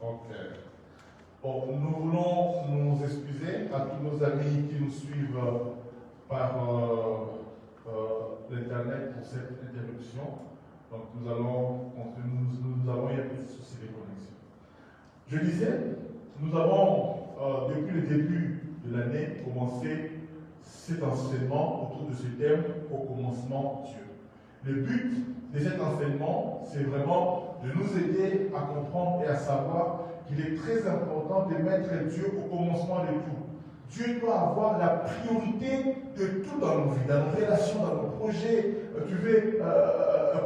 Ok. Bon, nous voulons nous excuser à tous nos amis qui nous suivent par l'Internet pour cette interruption. Donc nous avons eu un petit souci de connexion. Je disais, nous avons, depuis le début de l'année, commencé cet enseignement autour de ce thème, au commencement Dieu. Le but de cet enseignement, c'est vraiment de nous aider à comprendre et à savoir qu'il est très important de mettre Dieu au commencement de tout. Dieu doit avoir la priorité de tout dans nos vies, dans nos relations, dans nos projets. Tu veux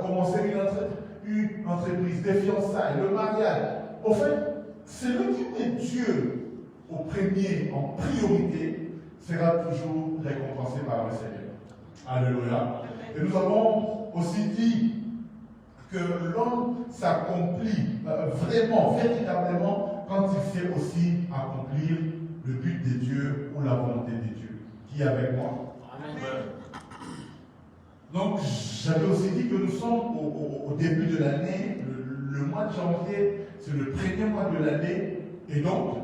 commencer une entreprise, des fiançailles, le mariage. En fait, celui qui met Dieu au premier, en priorité, sera toujours récompensé par le Seigneur. Alléluia. Et nous avons aussi dit que l'homme s'accomplit vraiment, véritablement, quand il sait aussi accomplir le but de Dieu ou la volonté de Dieu. Qui est avec moi? Amen. Donc, j'avais aussi dit que nous sommes au début de l'année, le mois de janvier, c'est le premier mois de l'année, et donc,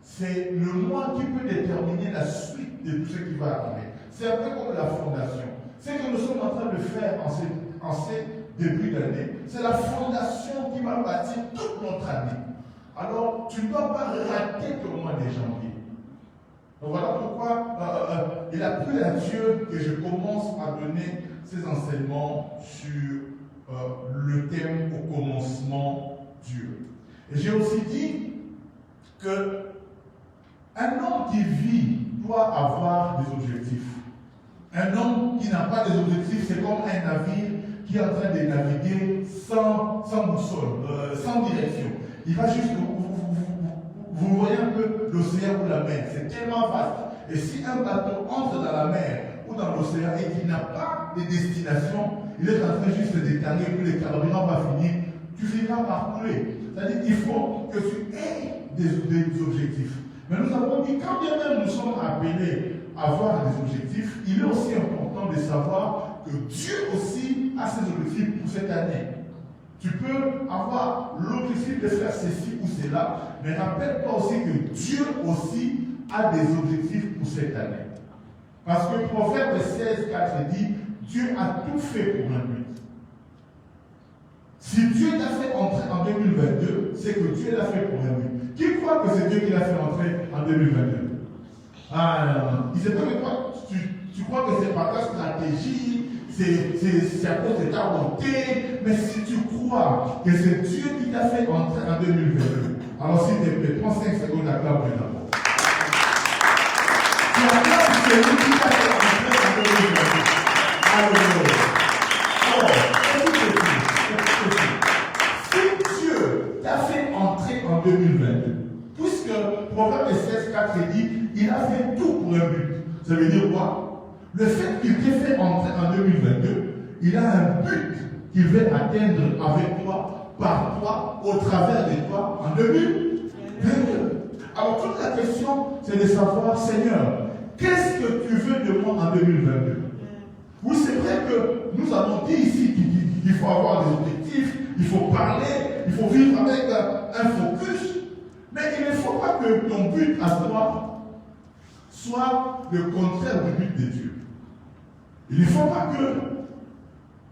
c'est le mois qui peut déterminer la suite de tout ce qui va arriver. C'est un peu comme la fondation. Ce que nous sommes en train de faire en ces débuts d'année, c'est la fondation qui va bâtir toute notre année. Alors, tu ne dois pas rater le mois de janvier. Donc voilà pourquoi il a plu à Dieu que je commence à donner ces enseignements sur le thème au commencement Dieu. Et j'ai aussi dit que un homme qui vit doit avoir des objectifs. Un homme qui n'a pas des objectifs, c'est comme un navire qui est en train de naviguer sans boussole, sans direction. Il va juste, vous voyez un peu l'océan ou la mer, c'est tellement vaste. Et si un bateau entre dans la mer ou dans l'océan et qu'il n'a pas de destination, il est en train juste de tanner, puis le carburant va finir, tu finiras par couler. C'est-à-dire qu'il faut que tu aies des objectifs. Mais nous avons dit, quand bien même nous sommes appelés à avoir des objectifs, il est aussi important de savoir que Dieu aussi a ses objectifs pour cette année. Tu peux avoir l'objectif de faire ceci ou cela, mais rappelle-toi aussi que Dieu aussi a des objectifs pour cette année. Parce que Proverbe 16, 4 dit, Dieu a tout fait pour un but. Si Dieu t'a fait entrer en 2022, c'est que Dieu l'a fait pour un but. Qui croit que c'est Dieu qui l'a fait entrer en 2022? Ah non. Il sait pas que toi, tu crois que c'est par ta stratégie, c'est à cause de ta bonté, mais si tu crois que c'est Dieu qui t'a fait entrer en 2022, alors s'il te plaît, prends 5 secondes à clapper d'abord. Tu acclames celui qui t'a fait entrer en 2022. Alléluia. Alors, si Dieu t'a fait entrer en 2022, puisque Proverbe 16, 4 dit, il a fait tout pour un but. Ça veut dire quoi? Le fait qu'il t'ait fait entrer en 2022, il a un but qu'il veut atteindre avec toi, par toi, au travers de toi, en 2022. Alors toute la question, c'est de savoir, Seigneur, qu'est-ce que tu veux de moi en 2022? Oui, c'est vrai que nous avons dit ici qu'il faut avoir des objectifs, il faut parler, il faut vivre avec un focus, mais il ne faut pas que ton but à toi soit le contraire du but de Dieu. Il ne faut pas que,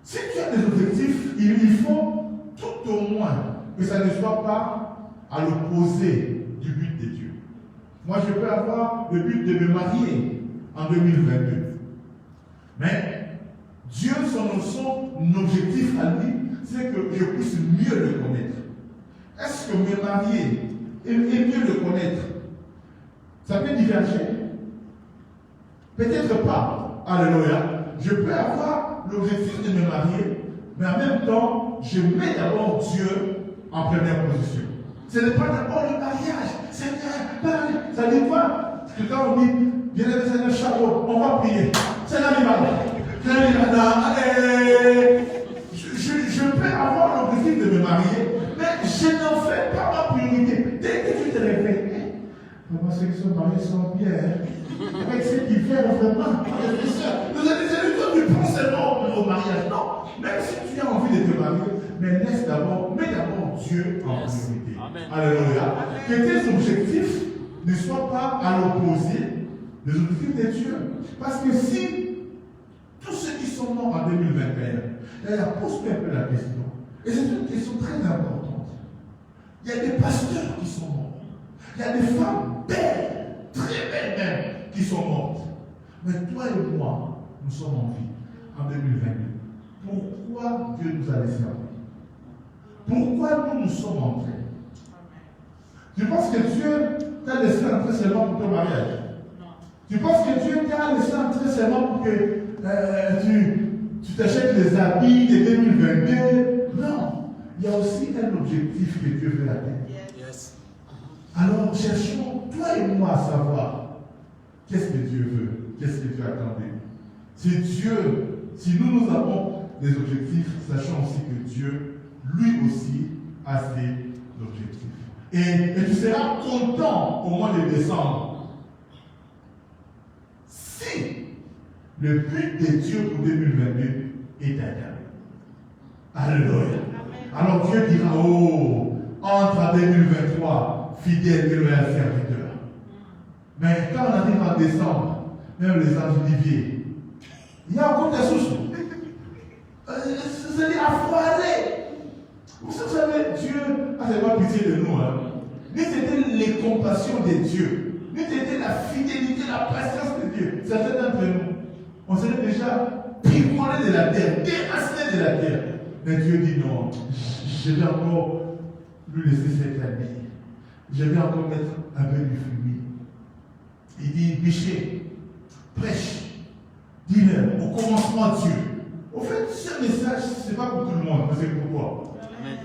si tu as des objectifs, il faut tout au moins que ça ne soit pas à l'opposé du but de Dieu. Moi, je peux avoir le but de me marier en 2022. Mais Dieu, son objectif à lui, c'est que je puisse mieux le connaître. Est-ce que me marier et mieux le connaître, ça peut diverger? Peut-être pas. Alléluia. Je peux avoir l'objectif de me marier, mais en même temps, je mets d'abord Dieu en première position. Ce n'est pas d'abord le mariage. Ça dit quoi? Parce que quand on dit, bien aimé Seigneur Charot, on va prier. Seigneur allez. Je peux avoir l'objectif de me marier, mais je n'en fais pas ma priorité. Dès que tu te réveilles, comment ceux qui sont mariés sont bien. Avec ceux qui viennent vraiment, nous avons dit que tu penses seulement au mariage. Non, même si tu as envie de te marier, mais mets d'abord d'abord Dieu en priorité. Alléluia. Que tes objectifs ne soient pas à l'opposé des objectifs de Dieu. Parce que si tous ceux qui sont morts en 2021, pose-toi un peu la question. Et c'est une question très importante. Il y a des pasteurs qui sont morts. Il y a des femmes belles, très belles même, qui sont mortes. Mais toi et moi, nous sommes en vie en 2022. Pourquoi Dieu nous a laissés en vie? Pourquoi nous sommes entrés? Tu penses que Dieu t'a laissé entrer seulement pour ton mariage? Tu penses que Dieu t'a laissé entrer seulement pour que tu t'achètes les habits de 2022? Non. Il y a aussi un objectif que Dieu veut atteindre. Yes. Alors, cherchons, toi et moi, à savoir qu'est-ce que Dieu veut, qu'est-ce que Dieu attend de nous. Si nous avons des objectifs, sachons aussi que Dieu, lui aussi, a ses objectifs. Et tu seras content au mois de décembre si le but de Dieu pour 2022 est atteint. Alléluia. Alors Dieu dira, entre en 2023, fidèle et loyal serviteur. Mais quand on arrive en décembre, même les anges d'Olivier, il y a encore des soucis. C'est-à-dire à foirer. Vous savez, Dieu a tellement pitié de nous. Ni c'était les compassions de Dieu, ni c'était la fidélité, la patience de Dieu. Certains d'entre nous, on serait déjà picolés de la terre, déracinés de la terre. Mais Dieu dit non, je vais encore lui laisser cette année. Je vais encore mettre un peu du fumier. Il dit, Miché, prêche, dis-leur, au commencement Dieu. Au fait, ce message, ce n'est pas pour tout le monde, mais c'est pour toi. Amen.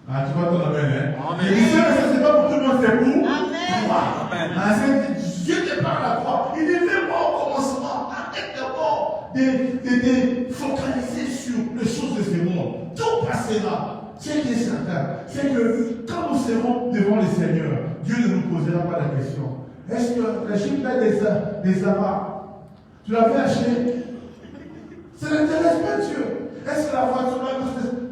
Ah, tu vois ton amen, hein? Amen. Et ce message, ce n'est pas pour tout le monde, c'est pour toi. Amen. Dieu te parle à toi. Il dit, fais-moi au commencement. Arrête d'abord de focaliser sur les choses de ce monde. Tout passera. Ce qui est certain, c'est que quand nous serons devant le Seigneur, Dieu ne nous posera pas la question. Est-ce que la Chine des Arabes, tu l'avais acheté? Ça n'intéresse pas Dieu. Est-ce que la voiture,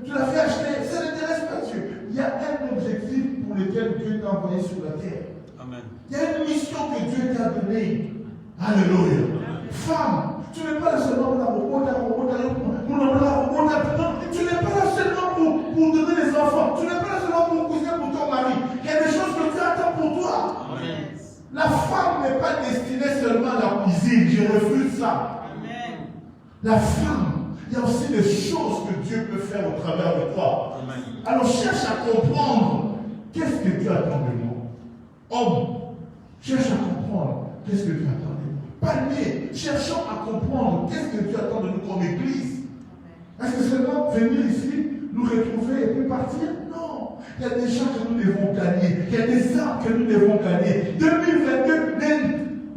tu l'avais acheté? Ça n'intéresse pas Dieu. Il y a un objectif pour lequel Dieu t'a envoyé sur la terre. Amen. Il y a une mission que Dieu t'a donnée. Alléluia. Femme, tu n'es pas là seulement pour la robot, tu n'es pas là seulement pour donner les enfants. Tu n'es pas là seulement pour coucher pour ton mari. Il y a des choses que Dieu attend pour toi. Amen. La femme n'est pas destinée seulement à la cuisine. Je refuse ça. Amen. La femme, il y a aussi des choses que Dieu peut faire au travers de toi. Amen. Alors cherche à comprendre qu'est-ce que Dieu attend de nous. Homme, cherche à comprendre qu'est-ce que Dieu attend de nous. Palmier, cherchons à comprendre qu'est-ce que Dieu attend de nous comme église. Est-ce que seulement venir ici, nous retrouver et puis partir? Non. Il y a des gens que nous devons gagner. Il y a des âmes que nous devons gagner. 2022,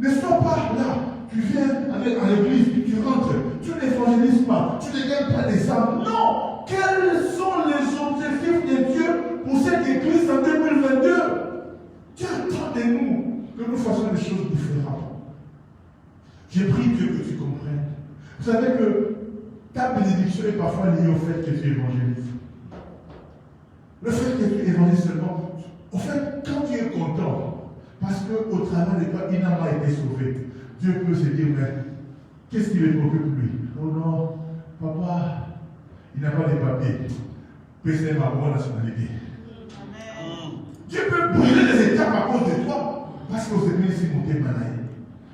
ne sois pas là. Tu viens à l'église, tu rentres, tu n'évangélises pas, tu ne gagnes pas des âmes. Non. Quels sont les objectifs de Dieu pour cette église en 2022? Dieu attend de nous que nous fassions des choses différentes. J'ai pris Dieu que tu comprennes. Vous savez que ta bénédiction est parfois liée au fait que tu évangélises. Le fait que tu évangélises seulement, au fait, quand tu es content, parce qu'au travers de toi, il n'a pas été sauvé, Dieu peut se dire, mais qu'est-ce qui le préoccupe lui? Oh non, papa, il n'a pas de papiers. C'est ma bonne nationalité. Amen. Dieu peut brûler les étapes à cause de toi, parce que vous aimez ici monter malade.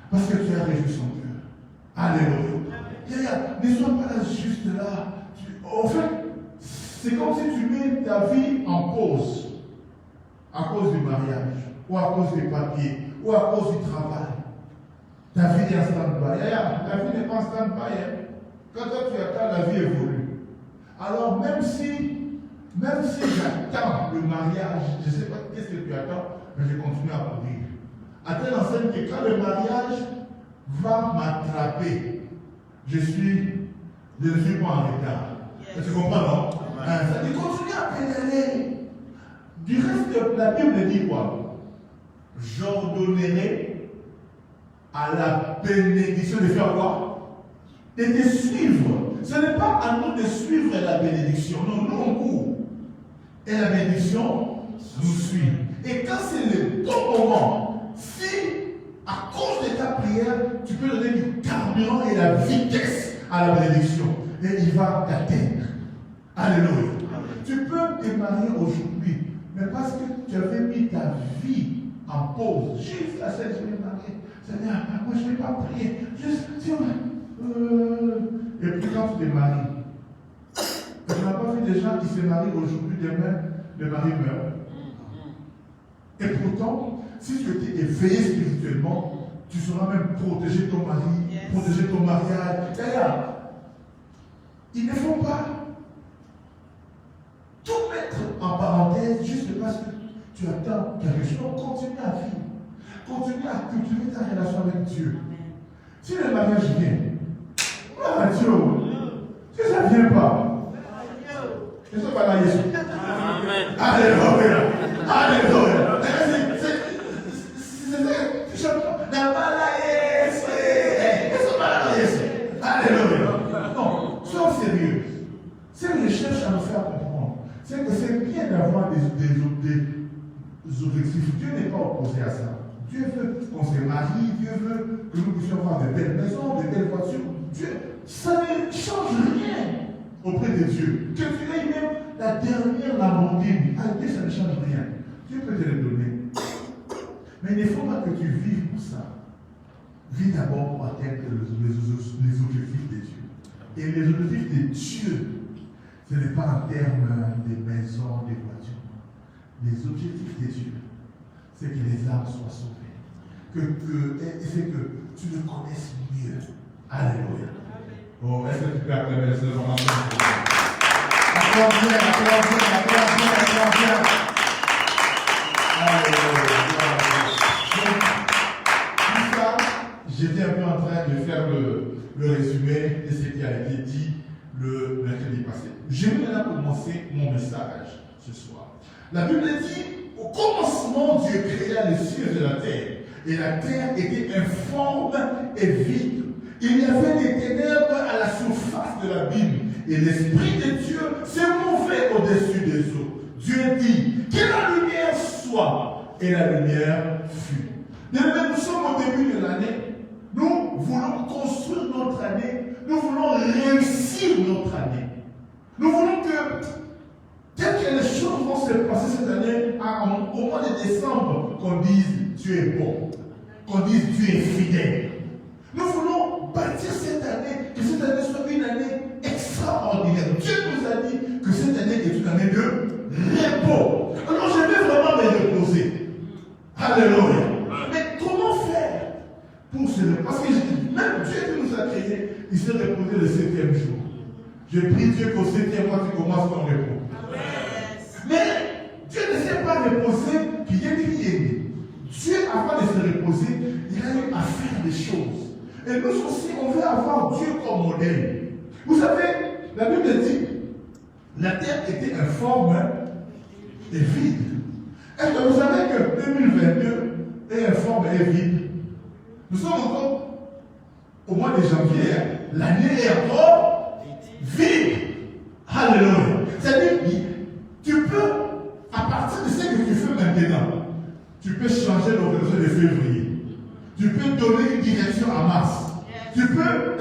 Parce que tu as réjoui son cœur. Alléluia. Ne sois pas là juste là. En fait, c'est comme si tu mets ta vie en pause. À cause du mariage, ou à cause des papiers, ou à cause du travail. Ta vie est en stand-by. La vie n'est pas en stand-by. Quand toi tu attends, la vie évolue. Alors même si j'attends le mariage, je ne sais pas qu'est-ce que tu attends, mais je continue à courir. À telle enseigne que quand le mariage va m'attraper, je ne suis pas en retard. Yes. Tu comprends, non? Ça dit continue à pédaler. Du reste, la Bible dit quoi? J'ordonnerai à la bénédiction de faire quoi? De te suivre. Ce n'est pas à nous de suivre la bénédiction. Non, nous on court. et la bénédiction nous suit. Et quand c'est le bon moment, si à cause de ta prière, tu peux donner du carburant et la vitesse à la bénédiction, et il va t'atteindre. Alléluia. Tu peux te marier aujourd'hui, mais parce que tu avais mis ta vie en pause, juste à cette je vais me marier. Seigneur, moi je ne vais pas prier. Juste, et puis quand tu te maries, tu n'as pas vu des gens qui se marient aujourd'hui, demain, le mari meurt. Et pourtant, si tu étais éveillé spirituellement, tu sauras même protéger ton mari, protéger ton mariage. D'ailleurs, il ne faut pas tout mettre en parenthèse juste parce que tu attends quelque chose. Continue à vivre. Continue à cultiver ta relation avec Dieu. Si le mariage vient, gloire à Dieu. Si ça ne vient pas, je ne sais pas là, Jésus. Alléluia. Alléluia. Alléluia. Non, sois sérieux. C'est une recherche à nous faire comprendre. C'est que c'est bien d'avoir des objectifs. Dieu n'est pas opposé à ça. Dieu veut qu'on se marie, Dieu veut que nous puissions avoir de belles maisons, de belles voitures. Dieu, ça ne change rien auprès de Dieu. Que tu aies même la dernière Lamborghini, à Dieu, ça ne change rien. Dieu peut te le donner. Mais il ne faut pas que tu vives pour ça. Vis d'abord pour atteindre les objectifs de Dieu. Et les objectifs de Dieu, ce n'est pas en termes de maisons, de voitures. Les objectifs de Dieu, c'est que les âmes soient sauvées. C'est que tu le connaisses mieux. Alléluia. Oh, est-ce que tu peux acclamer le Seigneur? Acclame bien, acclame bien, acclame bien, acclame bien. Alléluia. Tout ça, j'étais un peu en train de faire le résumé de ce qui a été dit le mercredi passé. Je vais maintenant commencer mon message ce soir. La Bible dit, au commencement, Dieu créa les cieux et la terre. Et la terre était informe et vide. Il y avait des ténèbres à la surface de l'abîme. Et l'Esprit de Dieu s'est mouvait au-dessus des eaux. Dieu dit, que la lumière soit. Et la lumière fut. Nous sommes au début de l'année. Nous voulons construire notre année. Nous voulons réussir notre année. Nous voulons que, tel que les choses vont se passer cette année, au mois de décembre, qu'on dise Dieu est bon, qu'on dise Dieu est fidèle. Nous voulons bâtir cette année, que cette année soit une année extraordinaire. Dieu nous a dit que cette année est une année de repos. Alors je vais vraiment me reposer. Alléluia. Mais comment faire pour se reposer? Parce que même Dieu qui nous a créés, il s'est reposé le 7e jour. Je prie Dieu qu'au 7e mois, tu commences ton repos. Mais Dieu ne s'est pas reposé, qu'il y ait crié. Dieu, avant de se reposer, il a eu à faire des choses. Et nous aussi, on veut avoir Dieu comme modèle. Vous savez, la Bible dit, la terre était informe et vide. Est-ce que vous savez que 2022 est informe et vide? Nous sommes encore au mois de janvier. L'année est encore vide. Alléluia. C'est-à-dire, tu peux, à partir de ce que tu fais maintenant, tu peux changer l'organisation de février. Tu peux donner une direction à mars. Tu peux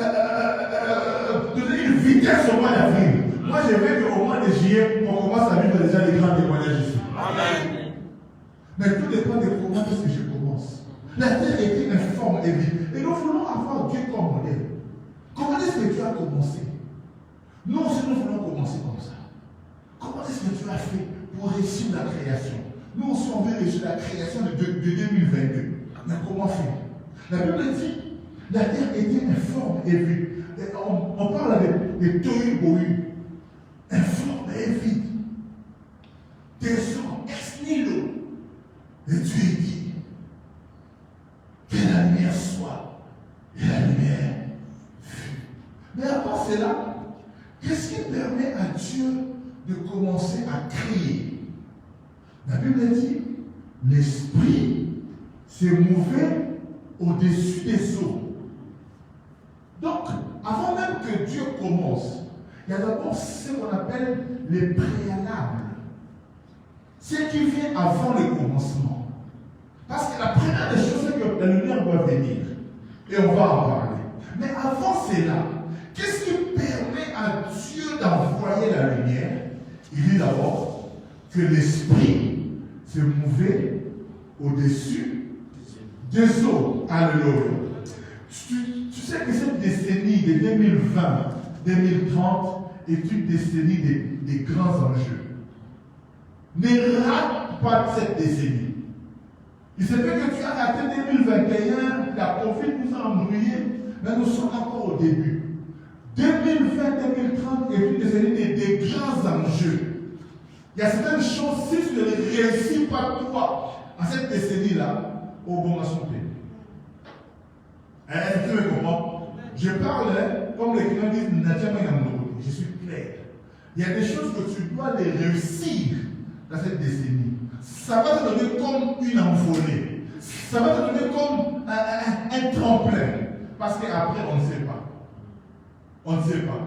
donner une vitesse au mois d'avril. Moi, je veux qu'au mois de juillet, on commence à vivre déjà les grands témoignages ici. Amen. Mais tout dépend de comment est-ce que je commence. La terre était informe et vide. Et nous voulons avoir Dieu comme modèle. Comment est-ce que Dieu a commencé? Nous aussi, nous voulons commencer comme ça. Comment est-ce que Dieu a fait pour réussir la création? Nous aussi, on veut réussir la création de 2022. Mais comment faire? La Bible dit, la terre était informe et vide. On parle de tohu bohu. Informe et vide. Descend, ex nihilo. Et Dieu dit, que la lumière soit. Et la lumière fut. Mais à part cela, qu'est-ce qui permet à Dieu de commencer à créer? La Bible dit, l'esprit s'est mouvé au-dessus des eaux. Donc, avant même que Dieu commence, il y a d'abord ce qu'on appelle les préalables. ce qui vient avant le commencement. Parce que la première des choses, c'est que la lumière doit venir. Et on va en parler. Mais avant cela, qu'est-ce qui permet à Dieu d'envoyer la lumière? Il dit d'abord que l'esprit se mouvait au-dessus des eaux. Alléluia. Tu sais que cette décennie de 2020, 2030 est une décennie des grands enjeux. Ne rate pas cette décennie. Il se fait que tu as raté 2021, la Covid nous a embrouillés, mais nous sommes encore au début. 2020-2030 est une décennie des grands enjeux. Il y a certaines choses, si tu ne réussis pas toi, en cette décennie-là, au bon à son pays. Est-ce que tu me comprends? Je parle, comme les clients disent, je suis clair. Il y a des choses que tu dois les réussir dans cette décennie. Ça va te donner comme une envolée. Ça va te donner comme un tremplin. Parce qu'après, on ne sait pas. On ne sait pas.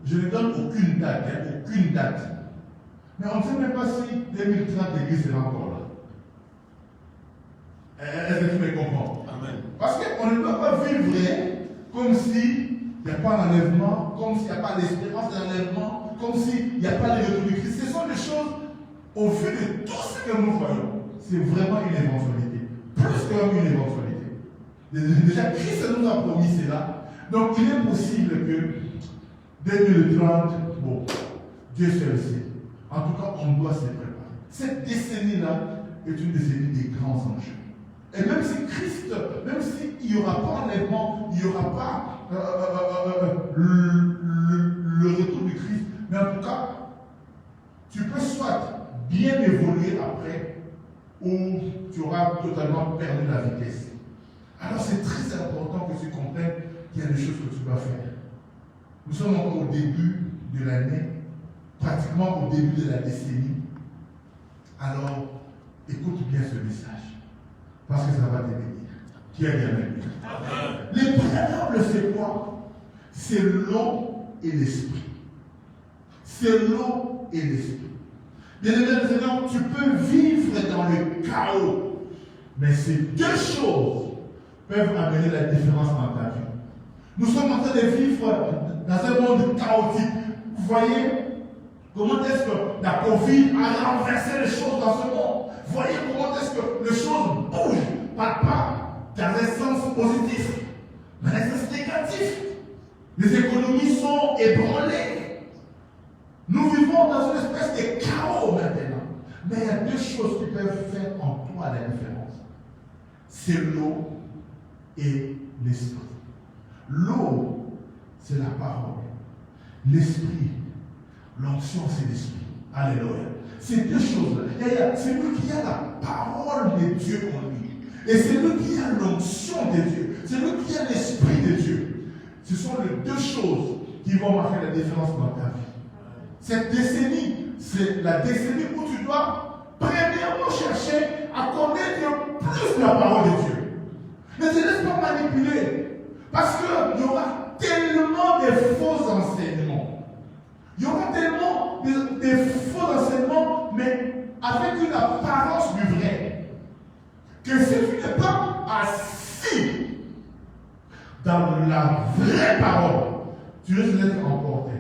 Je ne donne aucune date, aucune date. Mais on ne sait même pas si 2030 l'église sera encore là. Est-ce que tu me comprends? Amen. Parce qu'on ne peut pas vivre comme s'il n'y a pas d'enlèvement, comme s'il n'y a pas d'espérance d'enlèvement, comme s'il n'y a pas de retour du Christ. Ce sont des choses, au vu de tout ce que nous voyons, c'est vraiment une éventualité. Plus que une éventualité. Déjà, Christ nous a promis cela. Donc, il est possible que 2030, bon, Dieu seul sait. En tout cas, on doit se préparer. Cette décennie-là est une décennie des grands enjeux. Et même si Christ, même s'il n'y aura pas enlèvement, il n'y aura pas le retour du Christ, mais en tout cas, tu peux soit bien évoluer après, ou tu auras totalement perdu la vitesse. Alors c'est très important que tu comprennes qu'il y a des choses que tu dois faire. Nous sommes encore au début de l'année, pratiquement au début de la décennie. Alors, écoute bien ce message, parce que ça va te bénir. Qui est bien aimé? Les préalables, c'est quoi? C'est l'eau et l'esprit. C'est l'eau et l'esprit. Bien évidemment, tu peux vivre dans le chaos, mais ces deux choses peuvent amener la différence dans ta vie. Nous sommes en train de vivre dans un monde chaotique. Vous voyez comment est-ce que la Covid a renversé les choses dans ce monde. Vous voyez comment est-ce que les choses bougent, pas dans un sens positif, mais dans un sens négatif. Les économies sont ébranlées. Nous vivons dans une espèce de chaos maintenant. Mais il y a deux choses qui peuvent faire en toi la différence. C'est l'eau et l'esprit. L'eau, c'est la parole. L'esprit, l'onction, c'est l'esprit. Alléluia. Ces deux choses-là. C'est lui qui a la parole de Dieu en lui. Et c'est lui qui a l'onction de Dieu. C'est lui qui a l'esprit de Dieu. Ce sont les deux choses qui vont marquer la différence dans ta vie. Cette décennie, c'est la décennie où tu dois premièrement chercher à connaître plus la parole de Dieu. Ne te laisse pas manipuler. Parce qu'il y aura tellement de faux enseignements. Il y aura tellement de faux enseignements, mais avec une apparence du vrai. Que si tu n'es pas assis dans la vraie parole, tu risques d'être emporté.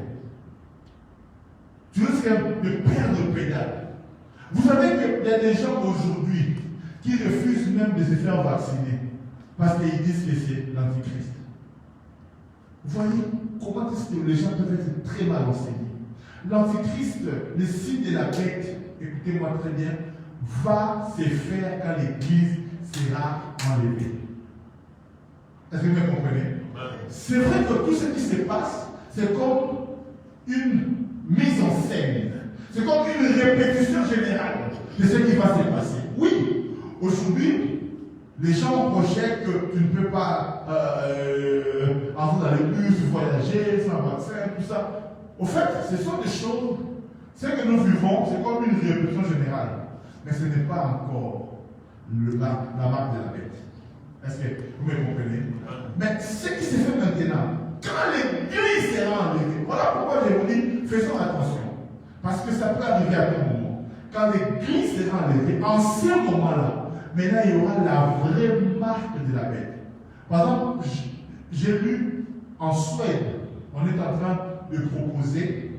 Tu risques de perdre pédale. Vous savez qu'il y a des gens aujourd'hui qui refusent même de se faire vacciner parce qu'ils disent que c'est l'antichrist. Vous voyez comment est-ce que les gens peuvent être très mal enseignés. L'antichrist, le signe de la bête, écoutez-moi très bien, va se faire quand l'église sera enlevée. Est-ce que vous me comprenez? C'est vrai que tout ce qui se passe, c'est comme une mise en scène. C'est comme une répétition générale de ce qui va se passer. Oui, aujourd'hui, les gens projettent que tu ne peux pas entrer dans les bus, voyager, sans vaccin, tout ça. Au fait, ce sont des choses, ce que nous vivons, c'est comme une répétition générale. Mais ce n'est pas encore la marque de la bête. Est-ce que vous me comprenez? Mais ce qui se fait maintenant, quand l'église sera enlevée, voilà pourquoi je vous dis, faisons attention. Parce que ça peut arriver à tout moment. quand l'église sera enlevée, en ce moment-là, maintenant il y aura la vraie marque de la bête. Par exemple, j'ai lu en Suède, on est en train de proposer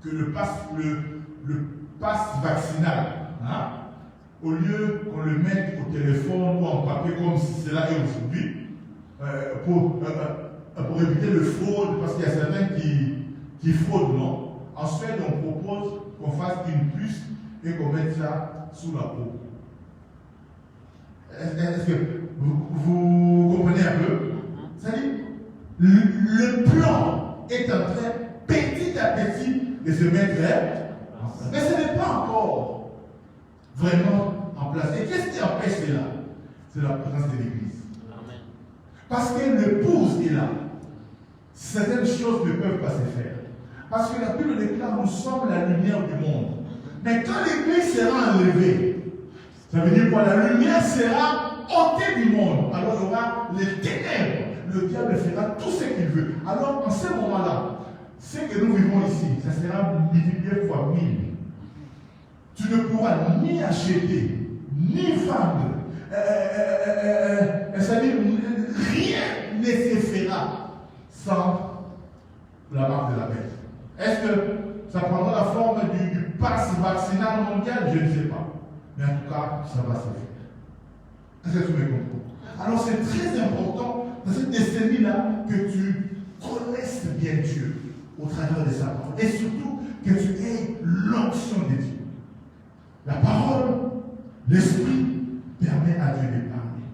que le pass vaccinal, hein, au lieu qu'on le mette au téléphone ou en papier comme cela est aujourd'hui, pour éviter le fraude, parce qu'il y a certains qui fraudent, non? En Suède, on propose qu'on fasse une puce et qu'on mette ça sous la peau. Est-ce que vous comprenez un peu? C'est-à-dire, le plan est en train, petit à petit, de se mettre en place. Mais ce n'est pas encore vraiment en place. Et qu'est-ce qui empêche cela? C'est la présence de l'Église. Parce que l'épouse est là. Certaines choses ne peuvent pas se faire. Parce que la Bible déclare, nous sommes la lumière du monde. Mais quand l'Église sera enlevée, ça veut dire quoi? La lumière sera ôtée du monde. Alors il y aura les ténèbres. Le diable fera tout ce qu'il veut. Alors en ce moment-là, ce que nous vivons ici, ça sera multiplié fois 1000. Tu ne pourras ni acheter, ni vendre. C'est-à-dire, rien ne se fera sans la marque de la bête. Est-ce que ça prendra la forme du pass vaccinal mondial? Je ne sais pas. Mais en tout cas, ça va se faire. Est-ce que tu me comprends? Alors c'est très important dans cette décennie-là que tu connaisses bien Dieu au travers de sa parole. Et surtout que tu aies l'onction de Dieu. La parole, l'esprit permet à Dieu de parler.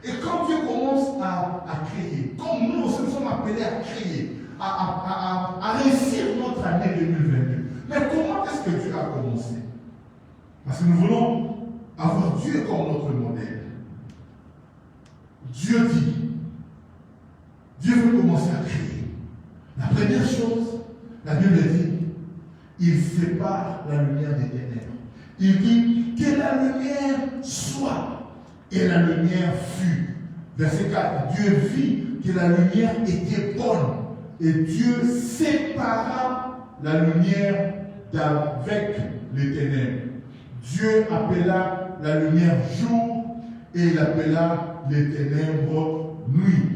Et quand Dieu commence à créer, comme nous aussi nous sommes appelés à créer, à réussir notre année 2022. Mais comment est-ce que Dieu a commencé? Parce que nous voulons avoir Dieu comme notre modèle. Dieu dit, Dieu veut commencer à créer. La première chose, la Bible dit, il sépare la lumière des ténèbres. Il dit que la lumière soit, et la lumière fut. Verset 4, Dieu vit que la lumière était bonne, et Dieu sépara la lumière d'avec les ténèbres. Dieu appela la lumière jour, et il appela les ténèbres nuit.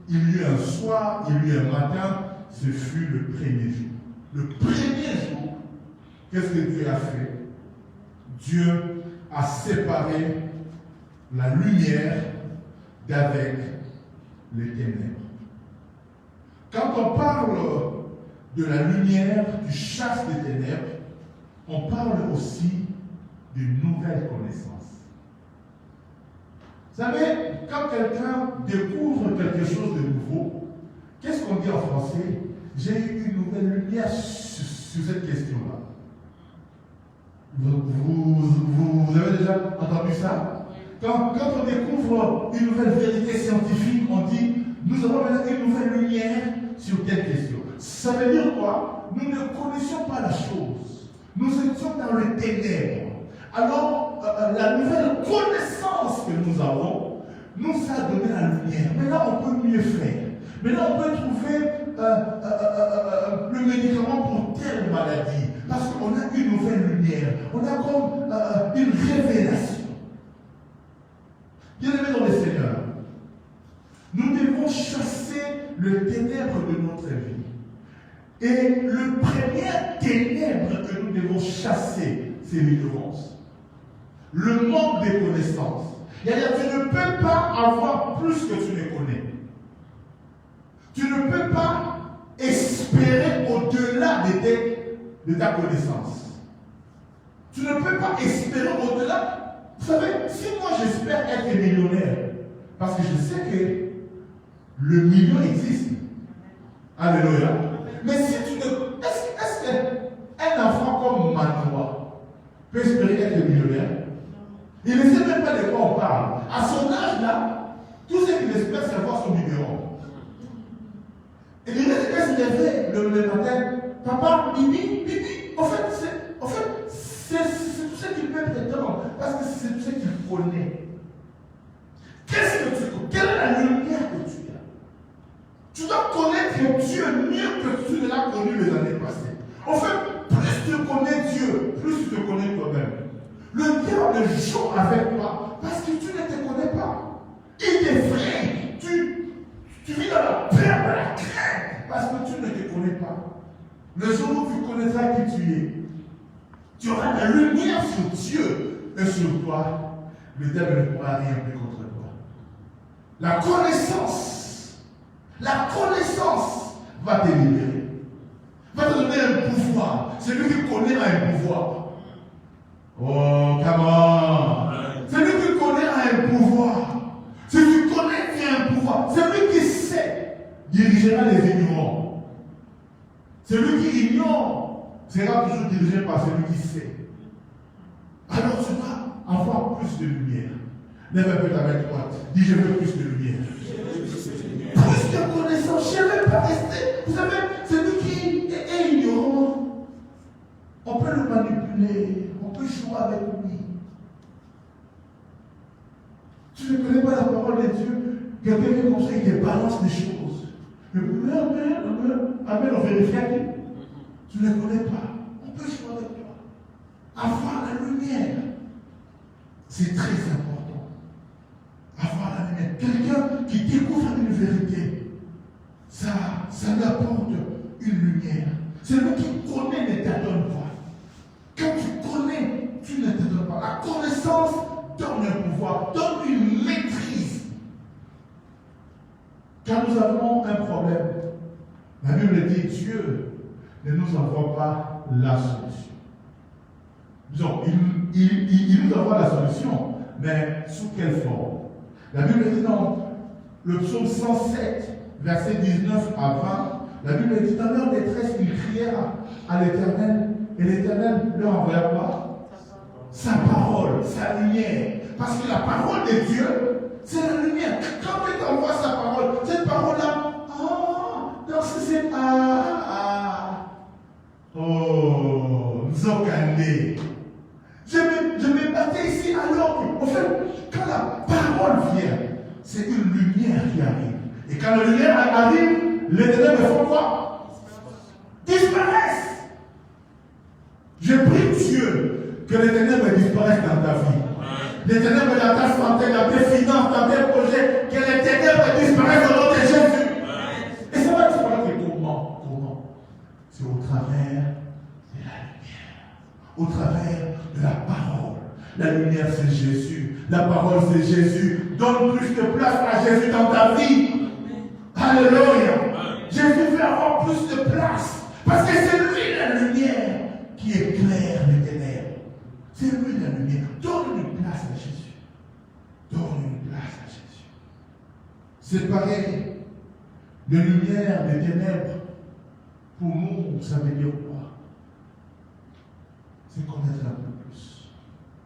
Il y eut un soir, il y eut un matin, ce fut le premier jour. Le premier jour, qu'est-ce que Dieu a fait? Dieu a séparé la lumière d'avec les ténèbres. Quand on parle de la lumière, du chasse des ténèbres, on parle aussi d'une nouvelle connaissance. Vous savez, quand quelqu'un découvre quelque chose de nouveau, qu'est-ce qu'on dit en français? J'ai eu une nouvelle lumière sur cette question-là. Vous avez déjà entendu ça? Quand on découvre une nouvelle vérité scientifique, on dit nous avons maintenant une nouvelle lumière sur telle question. Ça veut dire quoi? Nous ne connaissions pas la chose. Nous étions dans les ténèbres. Alors, la nouvelle connaissance que nous avons nous a donné la lumière. Maintenant, on peut mieux faire. Maintenant, on peut trouver le médicament pour telle maladie. Parce qu'on a une nouvelle lumière. On a comme une révélation. Bien-aimés dans le Seigneur, nous devons chasser le ténèbre de notre vie. Et le premier ténèbre que nous devons chasser, c'est l'ignorance. Le manque de connaissances. C'est-à-dire que tu ne peux pas avoir plus que tu ne connais. Tu ne peux pas espérer au-delà de ta connaissance. Tu ne peux pas espérer au-delà. Vous savez, si moi j'espère être millionnaire, parce que je sais que le million existe. Alléluia. Mais si tu ne. Est-ce qu'un enfant comme Manoa peut espérer être millionnaire? Il ne sait même pas de quoi on parle. À son âge là, tout ce qu'il espère, c'est avoir son numéro. Et il reste se lever le matin. Papa, bibi, bibi. En fait, c'est tout ce qu'il peut prétendre. Parce que c'est tout ce qu'il connaît. Qu'est-ce que tu connais? Quelle est la lumière que tu as? Tu dois connaître Dieu mieux que tu ne l'as connu les années passées. En fait, plus tu connais Dieu, Le diable joue avec toi parce que tu ne te connais pas. Il t'effraie. Tu vis dans la peur, dans la crainte parce que tu ne te connais pas. Le jour où tu connaîtras qui tu es, tu auras la lumière sur Dieu et sur toi. Le diable ne pourra rien plus contre toi. La connaissance va te libérer. Va te donner un pouvoir. Celui qui connaît a un pouvoir. Oh, come on. Celui qui connaît a un pouvoir. Si tu connais, tu as un pouvoir. Celui qui sait dirigera les ignorants. Celui qui ignore sera toujours dirigé par celui qui sait. Alors tu vas avoir plus de lumière. Lève un peu ta main droite. Dis, je veux plus de lumière. Plus de connaissance. Je ne vais pas rester. Vous savez, celui qui est ignorant, on peut le manipuler. On peut jouer avec lui. Tu ne connais pas la parole de Dieu. Quelqu'un qui est comme ça, il te balance des choses. Amen, on vérifie à qui. Tu ne connais pas. On peut jouer avec toi. Avoir la lumière. C'est très important. Avoir la lumière. Quelqu'un qui découvre une vérité, ça lui apporte une lumière. Celui qui connaît ne t'adonne pas. Quand tu connais, tu ne t'adonnes pas. La connaissance donne un pouvoir, donne une maîtrise. Quand nous avons un problème, la Bible dit Dieu ne nous envoie pas la solution. Disons, il nous envoie la solution, mais sous quelle forme? La Bible dit dans le psaume 107, verset 19 à 20, la Bible dit dans leur détresse, ils crièrent à l'Éternel, et l'Éternel leur envoya quoi? Sa parole, sa lumière. Parce que la parole de Dieu, c'est la lumière. Quand il t'envoie sa parole, cette parole-là, donc c'est Nzokande. Je me battais ici alors en fait, quand la parole vient, c'est une lumière qui arrive. Et quand la lumière arrive, les ténèbres font quoi? Disparaissent. Je prie Dieu que les ténèbres disparaissent dans ta vie. Les ténèbres dans ta santé, dans tes finances, dans tes projets, que les ténèbres disparaissent au nom de Jésus. Et ça va disparaître comment? C'est au travers de la lumière. Au travers de la parole. La lumière, c'est Jésus. La parole, c'est Jésus. Donne plus de place à Jésus dans ta vie. Alléluia. Jésus veut avoir plus de place. Parce que c'est lui la lumière qui éclaire les ténèbres. C'est lui la lumière. Donne une place à Jésus. Donne une place à Jésus. Séparer les lumières des ténèbres, pour nous, ça veut dire quoi? C'est connaître un peu plus.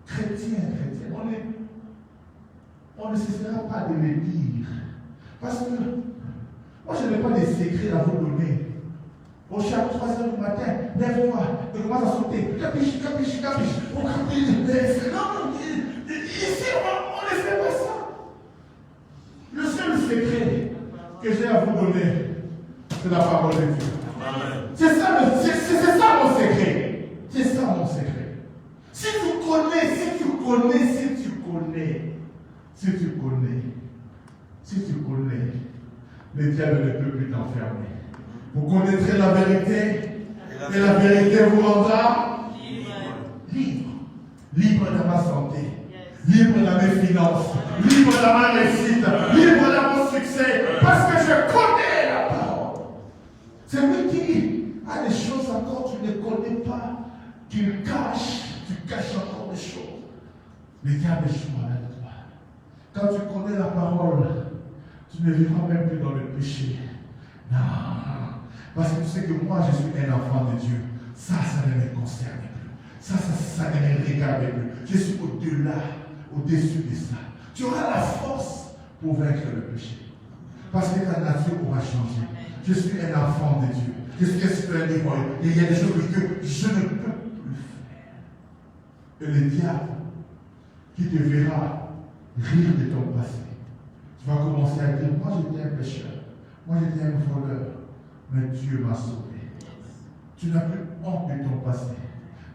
Chrétien, on ne cessera pas de les lire. Parce que moi, je n'ai pas des secrets à vous donner. Au chaque 3 heures du matin, lève-toi et commence à sauter. Capiche. On capiche. Non, ici, on ne fait pas ça. Le seul secret que j'ai à vous donner, c'est la parole de Dieu. C'est ça mon secret. C'est ça mon secret. Si tu connais, le diable ne peut plus t'enfermer. Vous connaîtrez la vérité, et la vérité vous rendra libre dans ma santé, libre dans mes finances, libre dans ma réussite, libre dans mon succès, parce que je connais la parole. C'est lui qui a des choses encore que tu ne connais pas, qu'il cache, tu caches encore des choses. Le diable joue avec toi. Quand tu connais la parole, tu ne vivras même plus dans le péché. Non. Parce que tu sais que moi, je suis un enfant de Dieu. Ça ne me concerne plus. Ça ne me regarde plus. Je suis au-delà, au-dessus de ça. Tu auras la force pour vaincre le péché. Parce que ta nature aura changé. Je suis un enfant de Dieu. Je suis un citoyen. Il y a des choses que je ne peux plus faire. Et le diable, qui te verra rire de ton passé, tu vas commencer à dire, moi j'étais un pécheur, moi j'étais un voleur, mais Dieu m'a sauvé. Tu n'as plus honte de ton passé,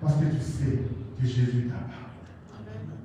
parce que tu sais que Jésus t'a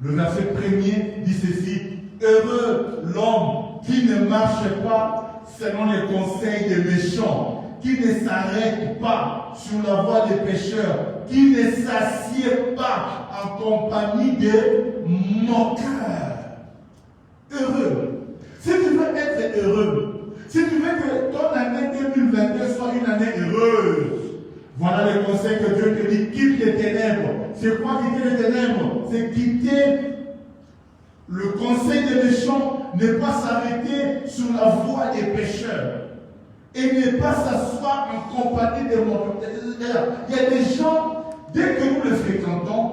Le verset premier dit ceci: heureux l'homme qui ne marche pas selon les conseils des méchants, qui ne s'arrête pas sur la voie des pécheurs, qui ne s'assied pas en compagnie des moqueurs. Heureux. Si tu veux être heureux, si tu veux que ton année 2022 soit une année heureuse, voilà les conseils que Dieu te dit: quitte les ténèbres. C'est quoi quitter les ténèbres? C'est quitter le conseil des méchants, ne pas s'arrêter sur la voie des pécheurs et ne pas s'asseoir en compagnie des moqueurs. Il y a des gens, dès que nous les fréquentons,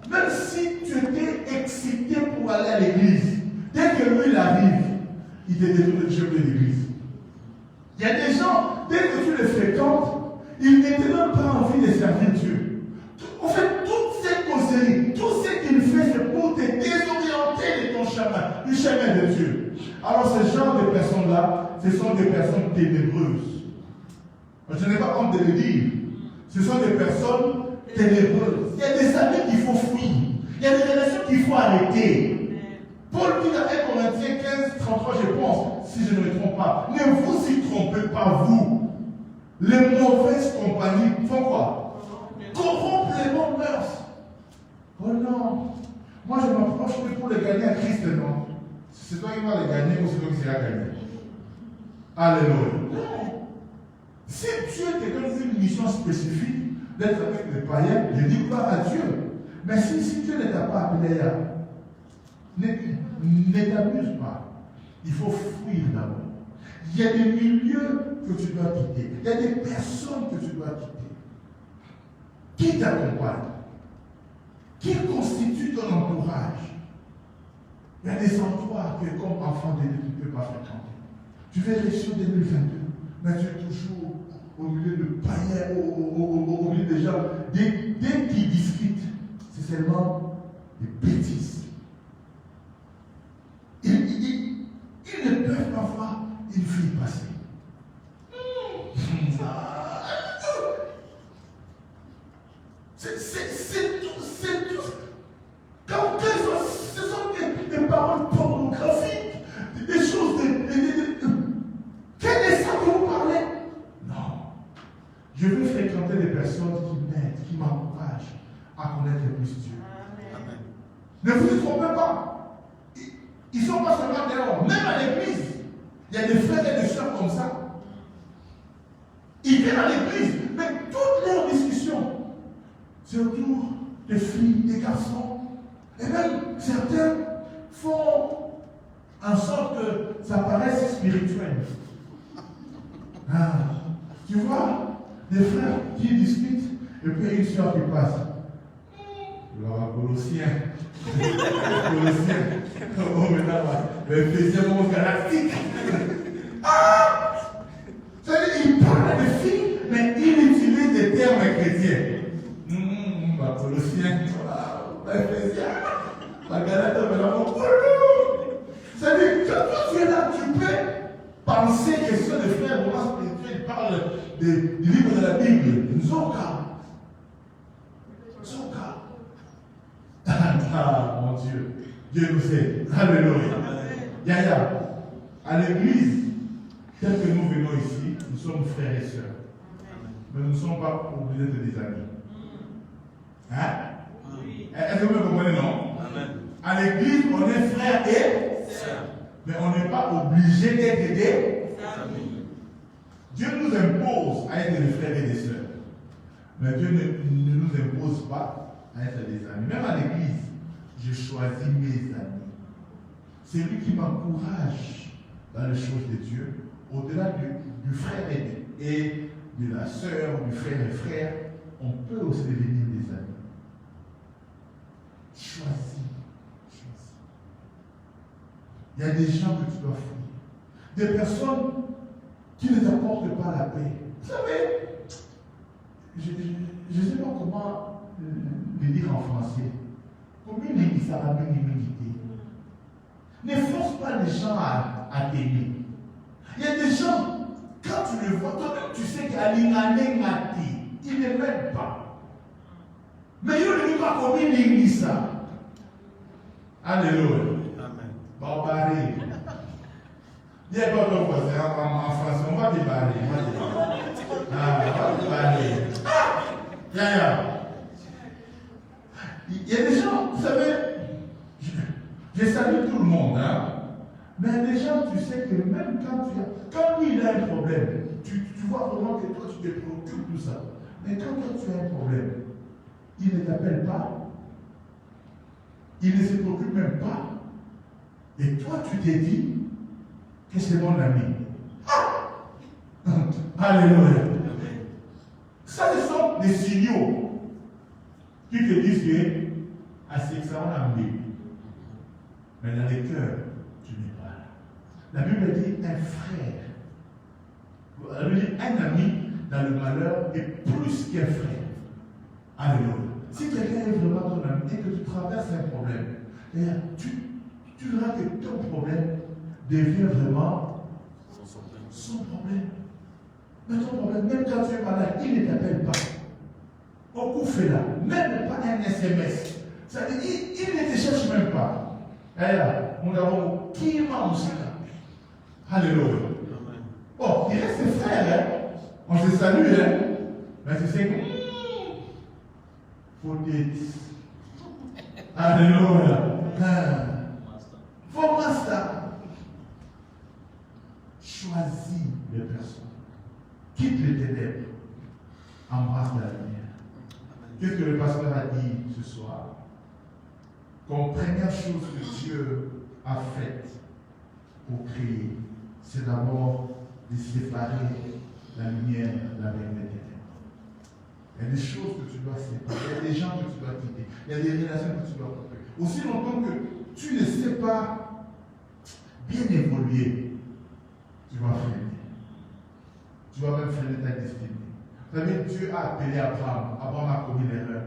même si tu étais excité pour aller à l'église, dès que lui il arrive, il te détourne le chemin de l'église. Il y a des gens, dès que tu les fréquentes, ils n'ont même pas envie de servir Dieu. En fait, toutes ces causeries, tout ce qu'il fait, c'est pour te désorienter de ton chemin, du chemin de Dieu. Alors, ce genre de personnes-là, ce sont des personnes ténébreuses. Je n'ai pas honte de le dire. Ce sont des personnes ténébreuses. Il y a des amis qu'il faut fuir. Il y a des relations qu'il faut arrêter. Paul dit dans 1 Corinthiens 15, 33, je pense, si je ne me trompe pas, ne vous y trompez pas, vous. Les mauvaises compagnies font quoi? Corrompent les bons mœurs. Oh non, moi je m'approche plus pour les gagner à Christ, non. C'est toi qui vas les gagner ou c'est toi qui seras gagné. Alléluia. Si Dieu te donne une mission spécifique d'être avec les païens, je dis gloire à Dieu. Mais si Dieu ne t'a pas appelé là, ne t'abuse pas. Il faut fuir d'abord. Il y a des milieux que tu dois quitter. Il y a des personnes que tu dois quitter. Qui t'accompagne? Qui constitue ton entourage? Il y a des endroits que, comme enfant de Dieu, tu ne peux pas fréquenter. Tu fais l'élection 2022, mais tu es toujours au milieu de païens, au milieu des gens. Dès qu'ils discutent, c'est seulement des bêtises. Ils ne peuvent pas voir une fille passer. C'est tout. Quand ce sont des paroles pornographiques, des choses quel est ça que vous parlez? Non. Je veux fréquenter des personnes qui m'aident, qui m'encouragent à connaître plus Dieu. Amen. Ne vous y trompez pas. Ils ne sont pas seulement dehors. Même à l'église, il y a des frères et des sœurs comme ça. Ils viennent à l'église, mais toutes leurs discussions, c'est autour des filles, des garçons. Et même certains font en sorte que ça paraisse spirituel. Ah, tu vois, des frères qui discutent, et puis une soeur qui passe. Alors, Colossiens. Oh, maintenant, Ephésiens 11 galactique. Ah! C'est-à-dire, il parle de filles, mais il utilise des termes chrétiens. Colossiens, Ephésiens, la galactique, c'est-à-dire, quand tu es là, tu peux penser que ce sont des frères romans spirituels, ils parlent du livre de la Bible. Zoka. Ah, mon Dieu. Dieu nous aide. Alléluia. Yaya, à l'église, tel que nous venons ici, nous sommes frères et sœurs. Mais nous ne sommes pas obligés de des amis. Hein? Est-ce que vous me comprenez, non? À l'église, on est frères et sœurs. Mais on n'est pas obligé d'être des amis. Dieu nous impose à être des frères et des sœurs. Mais Dieu ne nous impose pas à être des amis. Même à l'église, je choisis mes amis. C'est lui qui m'encourage dans les choses de Dieu, au-delà du frère et de la sœur, du frère et frère, on peut aussi devenir des amis. Choisis. Il y a des gens que tu dois fuir. Des personnes qui ne t'apportent pas la paix. Vous savez, je ne sais pas comment le dire en français. Comme une humilité. Ne force pas les gens à t'aimer. Il y a des gens, quand tu les vois, toi-même tu sais qu'Alingane Mati, ils ne m'aiment pas. Mais ils ne disent pas comme ils disent ça. Alléluia. Amen. Barbarie. Dis pas ton voisin en français, on va débarrer. On va débarrer. Il y a des gens, vous savez, je salue tout le monde, hein. Mais les gens, tu sais que même quand lui il a un problème, tu vois vraiment que toi tu te préoccupes de tout ça. Mais quand toi tu as un problème, il ne t'appelle pas, il ne se préoccupe même pas. Et toi tu t'es dit que c'est mon ami. Alléluia. Ça, ce sont des signaux qui te disent que c'est que ça on a amené. Mais dans les cœurs, tu n'es pas là. La Bible dit un frère. La Bible dit un ami dans le malheur est plus qu'un frère. Alléluia. Si quelqu'un est vraiment ton ami et que tu traverses un problème, tu verras que ton problème devient vraiment son problème. Mais ton problème, même quand tu es malade, il ne t'appelle pas. Au coup fait là, même pas un SMS. C'est-à-dire, il ne te cherche même pas. Et là, nous avons qui m'a aussi là. Alléluia. Bon, il reste ses frères, hein. On se salue, hein. Mais tu sais que. Faut dire. Alléluia. Faut master. Choisis les personnes. Quitte les ténèbres. Embrasse la lumière. Qu'est-ce que le pasteur a dit ce soir? Comme première chose que Dieu a faite pour créer, c'est d'abord de séparer la lumière de la ténèbres. Il y a des choses que tu dois séparer, il y a des gens que tu dois quitter, il y a des relations que tu dois couper. Aussi longtemps que tu ne sais pas bien évoluer, tu vas freiner. Tu vas même freiner ta destinée. Vous savez, Dieu a appelé Abraham. Abraham a commis l'erreur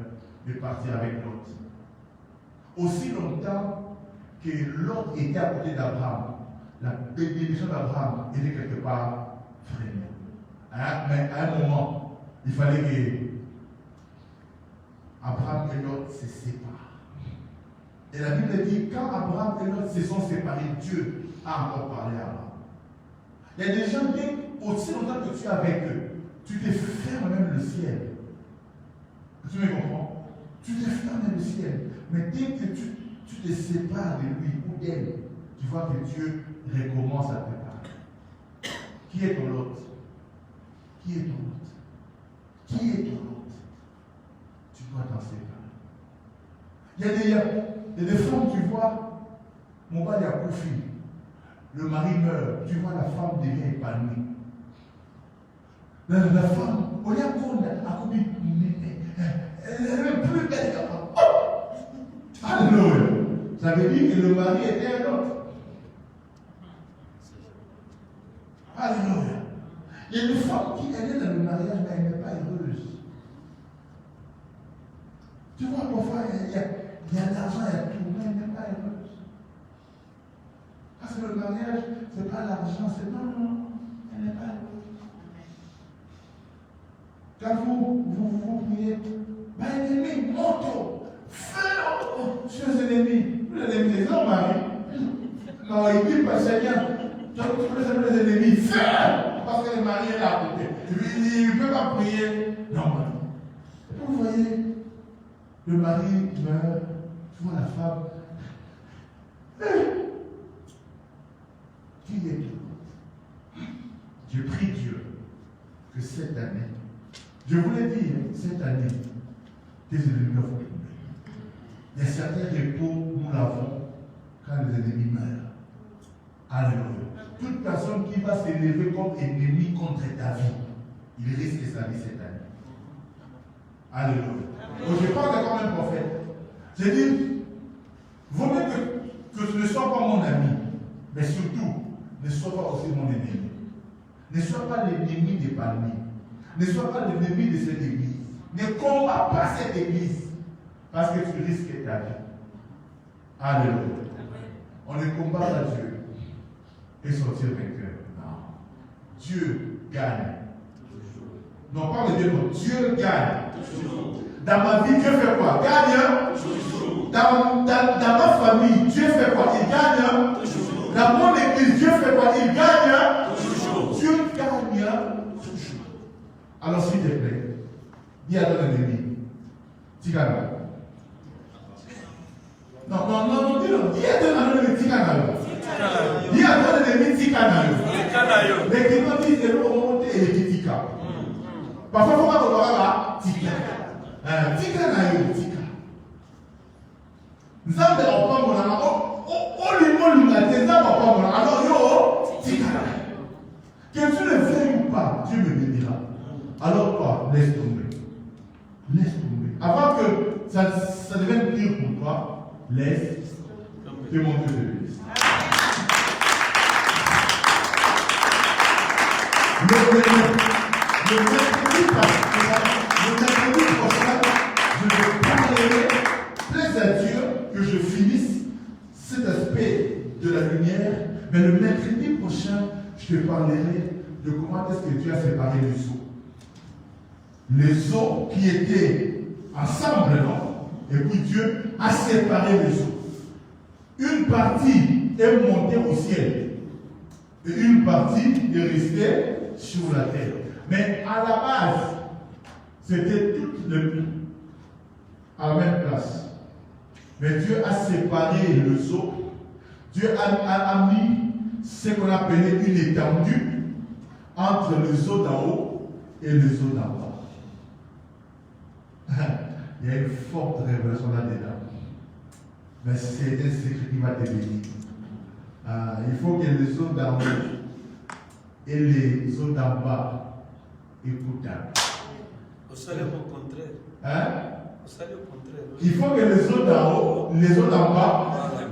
de partir avec Lot. Aussi longtemps que Lot était à côté d'Abraham, la bénédiction d'Abraham était quelque part freinée. Mais à un moment, il fallait que Abraham et Lot se séparent. Et la Bible dit, quand Abraham et Lot se sont séparés, Dieu a encore parlé à Abraham. Il y a des gens qui, aussi longtemps que tu es avec eux, tu te fermes même le ciel. Tu me comprends? Tu te fermes le ciel. Mais dès que tu te sépares de lui ou d'elle, tu vois que Dieu recommence à te parler. Qui est ton Lot? Qui est ton Lot? Qui est ton Lot? Tu dois t'en séparer. Il y a des femmes, tu vois, mon père a Koufi. Le mari meurt, tu vois, la femme devient épanouie. La femme, au lieu qu'on a commis, elle est plus belle qu'avant. Alléluia. Ça veut dire que le mari était un autre. Alléluia. Il y a des femmes qui étaient dans le mariage, mais elle n'est pas heureuse. Tu vois, parfois, il y a de l'argent, il y a tout, mais elle n'est pas heureuse. Parce que le mariage, ce n'est pas l'argent, c'est non, elle n'est pas heureuse. Quand vous priez, l'ennemi monte, feu sur les ennemis. Les ennemis des hommes, non, il dit pas Seigneur, tu peux les ennemis, feu, parce que le mari est là à côté. Il ne peut pas prier. Non, vous voyez, le mari meurt, tu vois la femme. Qui est tout? Je prie Dieu que cette année, je vous l'ai dit, cette année, tes ennemis vont tomber. Il y a certains repos, nous l'avons quand les ennemis meurent. Alléluia. Toute personne qui va s'élever comme ennemi contre ta vie, il risque sa vie cette année. Alléluia. Je parle comme un prophète. J'ai dit, vaut mieux que tu ne sois pas mon ami, mais surtout, ne sois pas aussi mon ennemi. Ne sois pas l'ennemi des palmiers. Ne sois pas l'ennemi de cette église. Ne combats pas cette église. Parce que tu risques ta vie. Alléluia. On ne combat pas Dieu et sortir vainqueur. Non. Dieu gagne. Non, pas le Dieu, non. Dieu gagne. Dans ma vie, Dieu fait quoi? Gagne. Dans ma famille, famille, Dieu fait quoi? Il gagne. Dans mon église, Dieu fait quoi? Il gagne. Dieu gagne toujours. Alors s'il te plaît, dis à ton ennemi, Tigana. Non, dis à ton ennemi, Tigana. Dis à ton ennemi, Tigana. Les qui m'ont dit, c'est le remonté et les qui tika. Parfois, il faut pas qu'on va tika. Tigana, tika. Nzambe opambola olimolunga te nzambe opambola alors yo tikala. Que tu ne veuilles ou pas, Dieu me bénira. Alors quoi? Laisse tomber. Laisse tomber. Avant que ça devienne pire pour toi, laisse que mon Dieu te bénisse. Le mercredi prochain, je parlerai très à Dieu que je finisse cet aspect de la lumière, mais le mercredi prochain, je te parlerai de comment est-ce que Dieu a séparé les eaux. Les eaux qui étaient ensemble, non? Et puis Dieu a séparé les eaux. Une partie est montée au ciel et une partie est restée sur la terre. Mais à la base, c'était toutes les pluies à la même place. Mais Dieu a séparé les eaux. Dieu a mis ce qu'on appelait une étendue entre les eaux d'en haut et les eaux d'en bas. Il y a une forte révélation là-dedans. Mais c'est un secret qui va te bénir. Il faut que les eaux d'en haut et les eaux d'en bas écoutent. Au salaire au contraire. Au salaire au contraire. Il faut que les eaux d'en haut, les eaux d'en bas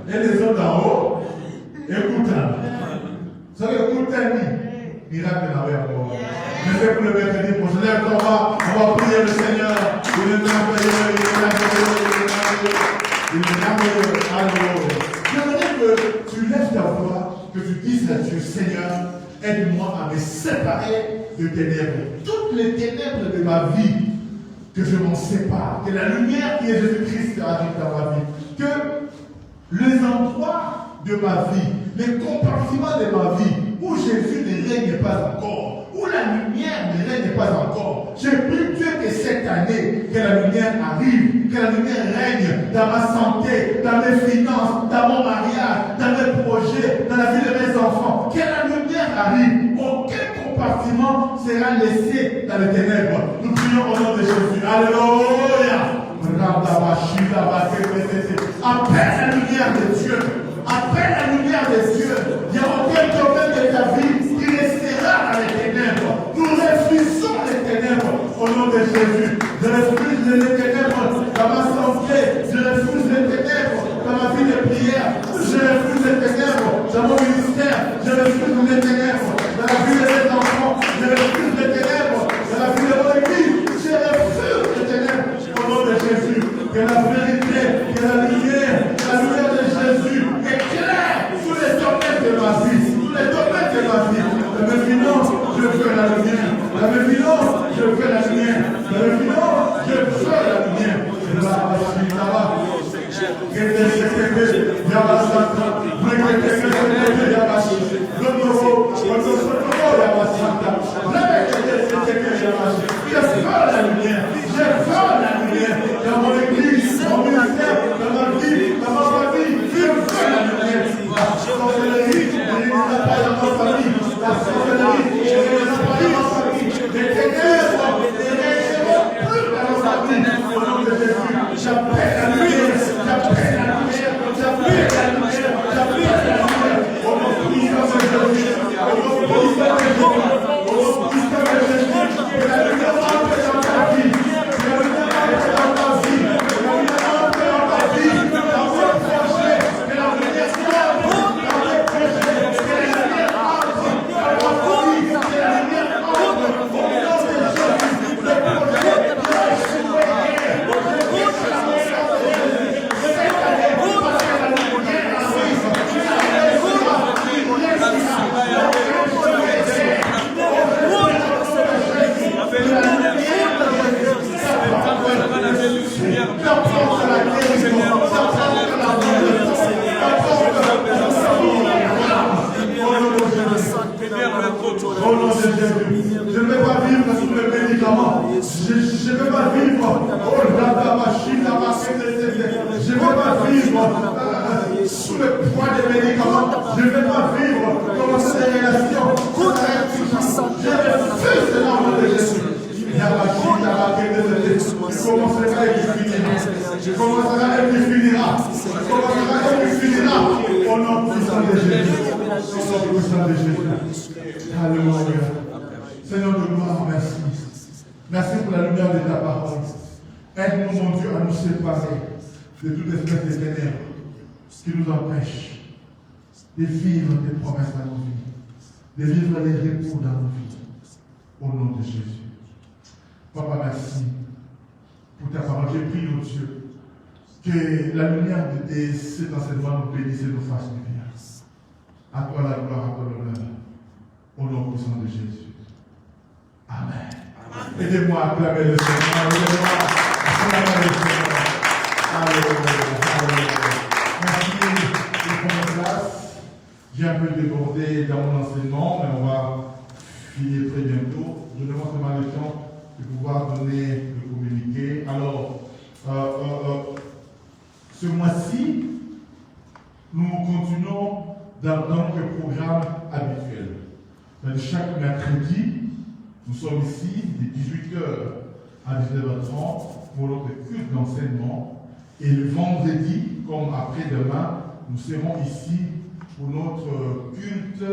et les eaux d'en haut écoutent. Ce que écoutent, miracle n'a rien à voir. Je fais pour le mercredi prochain. On va prier le Seigneur. Il est merveilleux, il est merveilleux, il est merveilleux. Alléluia. J'aimerais que tu lèves ta voix, que tu dises à Dieu, Seigneur, aide-moi à me séparer de ténèbres. Toutes les ténèbres de ma vie, que je m'en sépare. Que la lumière qui est Jésus-Christ arrive dans ma vie. Que les endroits de ma vie, les compartiments de ma vie, où Jésus ne règne pas encore, où la lumière ne règne pas encore. Je prie Dieu que cette année, que la lumière arrive, que la lumière règne dans ma santé, dans mes finances, dans mon mariage, dans mes projets, dans la vie de mes enfants. Que la lumière arrive. Aucun compartiment sera laissé dans les ténèbres. Nous prions au nom de Jésus. Alléluia. Appelle la lumière de Dieu. Appelle la lumière de Dieu. Il n'y a aucun domaine de ta vie qui restera dans les ténèbres. Nous refusons les ténèbres au nom de Jésus. Je refuse les ténèbres dans ma santé. Je refuse les ténèbres dans ma vie de prière. Je refuse les ténèbres dans mon ministère. Je refuse les ténèbres dans la vie de mes enfants. Je refuse les ténèbres dans la vie de mon église. Je refuse les ténèbres au nom de Jésus. Que la vérité, que la lumière de Jésus éclaire tous les domaines de ma vie. Tous les domaines de ma vie. Dans mes finances, je veux la lumière. Dans mes finances, je veux la lumière. Dans mes finances, je veux la lumière. Dans mon église, dans mon ministère, dans ma vie, dans ma famille, je veux la lumière. La sorcellerie, ne régnera pas dans ma famille. La sorcellerie, ne régnera pas dans ma famille. Les ténèbres ne régneront plus dans ma famille. Au nom de Jésus, j'appelle la lumière, j'appelle la lumière, j'appelle la lumière, j'appelle la lumière. Au nom de Jésus. Je ne vais pas vivre. Oh, la machine, la machine, je ne vais pas vivre sous le poids des médicaments. Je ne vais pas vivre comme ces relations. Je refuse cela au nom de Jésus. La machine, la machine, je commencerai et tu finiras. Je commencerai et tu finiras. Je commencerai et tu finiras. Au nom puissant de Jésus. Au nom puissant de Jésus. Alléluia. Seigneur de gloire, merci. Merci pour la lumière de ta parole. Aide-nous, mon Dieu, à nous séparer de toute espèce de ténèbres qui nous empêchent de vivre tes promesses dans nos vies, de vivre les repos dans nos vies. Au nom de Jésus. Papa, merci pour ta parole. J'ai prié, mon Dieu, que la lumière de cet enseignement nous bénisse et nous fasse du bien. À toi la gloire, à toi l'honneur. Au nom puissant de Jésus. Amen. Aidez-moi à acclamer le Seigneur. Aidez-moi à acclamer le Seigneur. Alléluia. Merci de prendre place. J'ai un peu débordé dans mon enseignement, mais on va finir très bientôt. Je demande seulement le temps de pouvoir donner le communiqué. Alors, ce mois-ci, nous continuons dans notre programme habituel. Chaque mercredi, nous sommes ici de 18h à 19h30 pour notre culte d'enseignement. Et le vendredi, comme après-demain, nous serons ici pour notre culte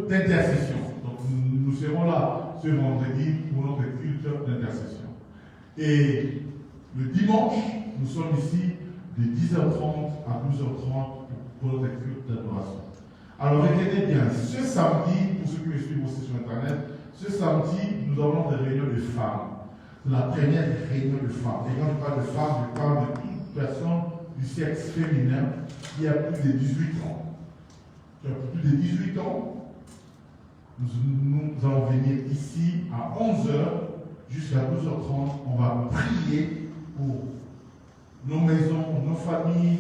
d'intercession. Donc nous serons là ce vendredi pour notre culte d'intercession. Et le dimanche, nous sommes ici de 10h30 à 12h30 pour notre culte d'adoration. Alors retenez bien, ce samedi, pour ceux qui me suivent aussi sur Internet, ce samedi, nous avons des réunions de femmes. C'est la première réunion de femmes. Et quand je parle de femmes, je parle de toute personne du sexe féminin qui a plus de 18 ans. Qui a plus de 18 ans, nous allons venir ici à 11h jusqu'à 12h30. On va prier pour nos maisons, nos familles,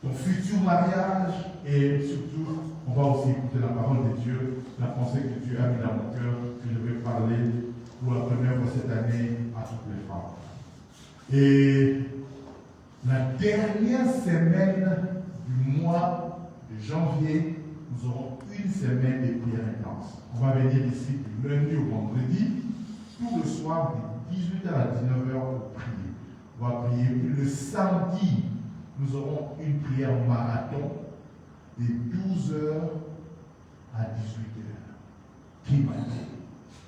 ton futur mariage. Et surtout, on va aussi écouter la parole de Dieu, la pensée que Dieu a mis dans mon cœur, que je vais parler pour la première fois cette année à toutes les femmes. Et la dernière semaine du mois de janvier, nous aurons une semaine de prière intense. On va venir ici du lundi au vendredi, tout le soir de 18h à 19h pour prier. On va prier. Puis le samedi, nous aurons une prière marathon de 12h à 18h. Qui m'a dit?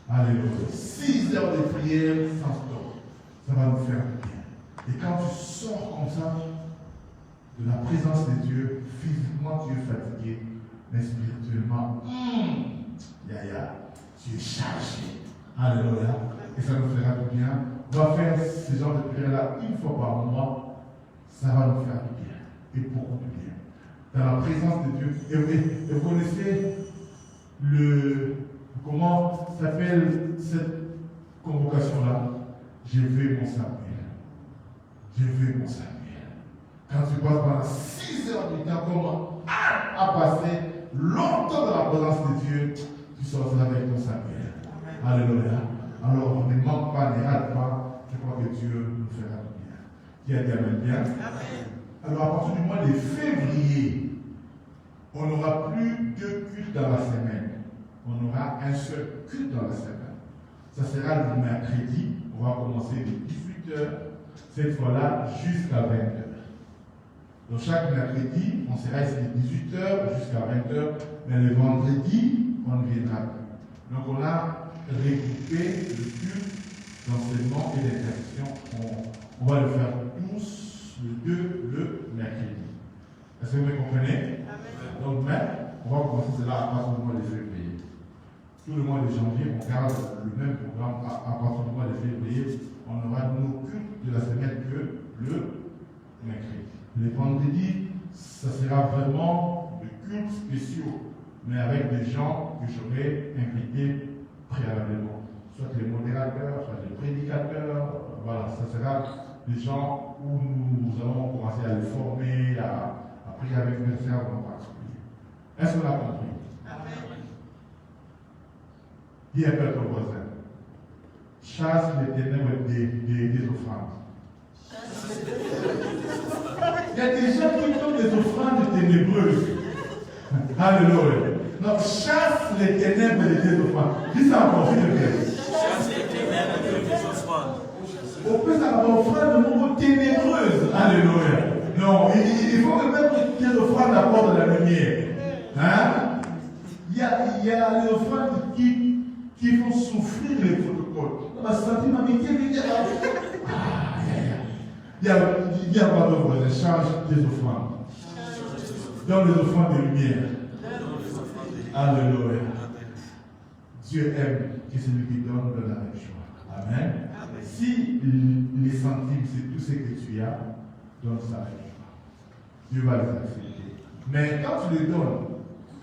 Alléluia. 6 heures de prière sans stop. Ça va nous faire du bien. Et quand tu sors comme ça de la présence de Dieu, physiquement tu es fatigué, mais spirituellement, tu es chargé. Alléluia. Et ça nous fera du bien. On va faire ce genre de prière-là une fois par mois. Ça va nous faire du bien. Et beaucoup de bien. Dans la présence de Dieu. Et vous connaissez comment s'appelle cette convocation-là? Je veux mon Samuel. Je veux mon Samuel. Quand tu passes pendant 6 heures du temps, comment à passer longtemps dans la présence de Dieu, tu sortiras avec ton Samuel. Alléluia. Alors, ne manque pas, ne rate pas. Je crois que Dieu nous fera du bien. Qui a dit amen bien? Amen. Alors, à partir du mois de février, on n'aura plus 2 cultes dans la semaine. On aura un seul culte dans la semaine. Ça sera le mercredi. On va commencer de 18h, cette fois-là, jusqu'à 20h. Donc, chaque mercredi, on sera ici de 18h jusqu'à 20h. Mais le vendredi, on ne viendra plus. Donc, on a regroupé le culte d'enseignement et d'intercession. On va le faire tous le mercredi. Est-ce que vous me comprenez? Amen. Donc, on va commencer cela à partir du mois de février. Tout le mois de janvier, on garde le même programme. À partir du mois de février, on aura nos cultes de la semaine que le mercredi. Les vendredis, ça sera vraiment des cultes spéciaux, mais avec des gens que j'aurai invités préalablement. Soit les modérateurs, soit les prédicateurs. Voilà, ça sera des gens où nous allons commencer à les former, à prier avec le Seigneur en particulier. Est-ce qu'on a compris? Amen. Dis un peu à ton voisin. chasse les ténèbres des offrandes. Il y a des gens qui font des offrandes ténébreuses. Alléluia. Donc, chasse les ténèbres des offrandes. Dis ça encore, s'il te plaît. Chasse les ténèbres des offrandes. On peut avoir une offrande de nouveau ténébreuse. Alléluia. Non, il faut que même que l'offrande apporte de la lumière. Hein? Il y a les offrandes qui font souffrir les protocoles. On a senti ma amitié, il y a pas de vos échanges des offrandes. Dans les offrandes de lumière. Alléluia. Dieu aime que celui qui donne de la joie. Amen. Si les centimes, c'est tout ce que tu as, donne ça avec joie. Dieu va les accepter. Mais quand tu les donnes,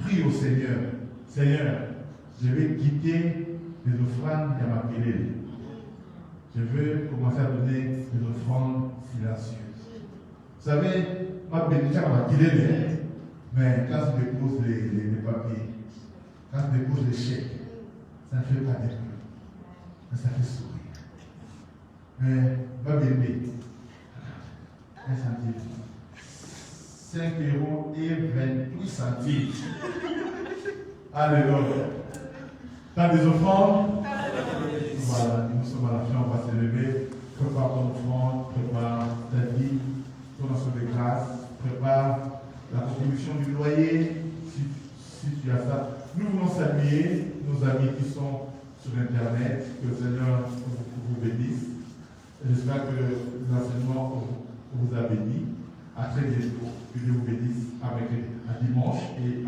prie au Seigneur. Seigneur, je vais quitter les offrandes qui m'a appelé. Je veux commencer à donner des offrandes silencieuses. Vous savez, ma bénédiction m'a appelé, mais quand je dépose les papiers, quand je dépose les chèques, ça ne fait pas des pleurs, mais ça fait sourire. Mais ma bébé, un centime. 5,28 €. Alléluia. T'as des offrandes? Voilà, nous sommes à la fin, on va se lever. Prépare ton offrande, prépare ta vie, ton action de grâce, prépare la contribution du loyer, si tu as ça. Nous voulons saluer nos amis qui sont sur Internet, que le Seigneur vous bénisse. J'espère que l'enseignement vous a béni. À très bientôt. Que Dieu vous bénisse avec un dimanche et